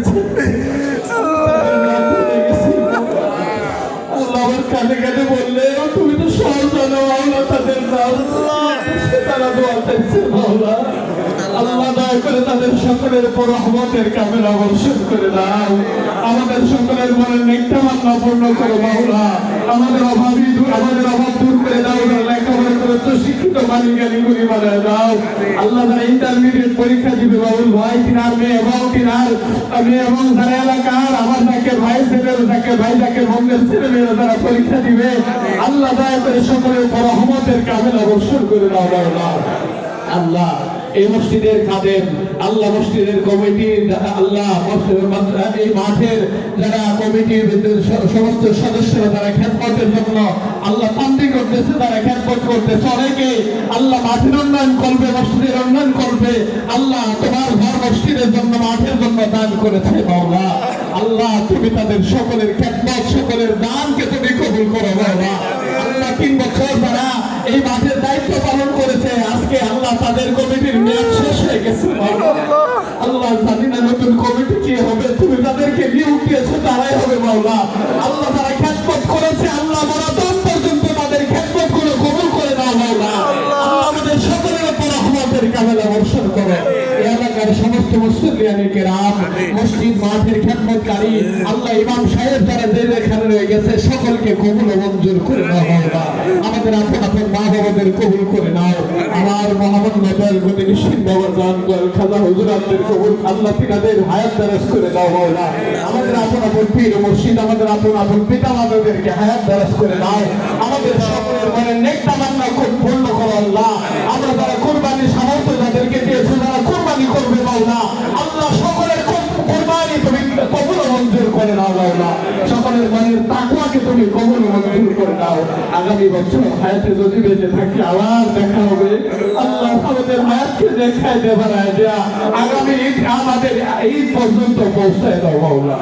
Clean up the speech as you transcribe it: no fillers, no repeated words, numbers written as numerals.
গেছে, আল্লাহ আমার কানে কানে বললেও তুমি তো সব জানো মাওলা, তাদের নাম তারা দোয়া চাইছে মাওলা। আল্লাহ দয়া করে তাদের সকলের উপর রহমতের কামেরা বর্ষণ করে দাও। আমাদের সকলের মনের নেকটা মান্না পূর্ণ করো মাওলা। আমাদের অভাব দূর করে দাও। লেখাপড়া করে তো শিক্ষিত মালিক জ্ঞানী গুলি বানায় দাও। আল্লাহ যারা ইন্টারমিডিয়েট পরীক্ষা দিবে বাবুল ভাই তিনার মেয়ে এবং যারা এলাকার আমার যাকে ভাই ছেলের যাকে ভাই যাকে বন্ধের ছেলে মেয়েরা যারা পরীক্ষা দিবে, আল্লাহ দয়া করে সকলের উপর রহমতের কামেরা বর্ষণ করে দাও মাওলা। আল্লাহ এই মসজিদের খাদেম, আল্লাহ মসজিদের কমিটি, আল্লাহ এই মাঠের যারা কমিটির সমস্ত সদস্যরা যারা খেদমতের জন্য আল্লাহ তান্ত্রি করতেছে, তারা খেদমত করতেছে, অনেকে আল্লাহ মাঠের উন্নয়ন করবে, মসজিদের উন্নয়ন করবে। আল্লাহ তোমার ঘর মসজিদের জন্য মাঠের জন্য দান করেছে মাওলা। আল্লাহ তুমি তাদের সকলের খেদমত সকলের দানকে তুমি কবুল করো মাওলা। আল্লাহ 3 বছর যারা এই মাঠের দায়িত্ব পালন করেছে, আজকে আল্লাহ তাদের কমিটির মেয়াদ শেষ হয়ে গেছে আল্লাহ। জানি না নতুন কমিটি কি হবে, তুমি তাদেরকে নিয়োগ দিয়েছো তারাই হবে মাওলা। আল্লাহ তারা খেদমত করেছে, আল্লাহ মরণ পর্যন্ত তাদের খেদমত করে কবুল করে দাও মাওলা। আল্লাহ আমাদের সকলের উপর রহমতের কামেলা বর্ষণ করো। এলাকার সমস্ত মুসলিয়ানে কেরাম, মসজিদ মাঠের খেদমতকারী, আল্লাহ ইমাম সাহেব যারা জেলখানে রয়ে গেছে সকলকে কবুল ও মঞ্জুর করে নাও মাওলা। আমাদের আপন আপন মা বাবাদের কবুল করে নাও। আমার মোহাম্মদ নবীর গতি নিশ্চিন্ত বাবার জান কর খাজা হুজুরাতদের কবুল আল্লাহ তিনাদের হায়াত দারাজ করে দাও মাওলা। আমাদের আপন আপন পীর মুর্শিদ, আমাদের আপন আপন পিতা মাতাদেরকে হায়াত দারাজ করে দাও। আমাদের সকলের মনে নেক তামান্না খুব পূর্ণ করো আল্লাহ। আমরা যারা কুরবানির সামর্থ্য যাদেরকে দিয়েছে, যারা কুরবানি করবে মাওলা, আল্লাহ সকলের কুরবানি তুমি কবুল ও মঞ্জুর করে নাও মাওলা। সকলের মনের তাকওয়াকে তুমি কবুল ও মঞ্জুর করে দাও। আগামী বছর হায়াতে যদি বেঁচে থাকি আবার দেখা হবে। আল্লাহ আমাদের হায়াতকে দেখায় দেওয়া আগামী ঈদ আমাদের ঈদ পর্যন্ত পৌঁছায় দাও মাওলা।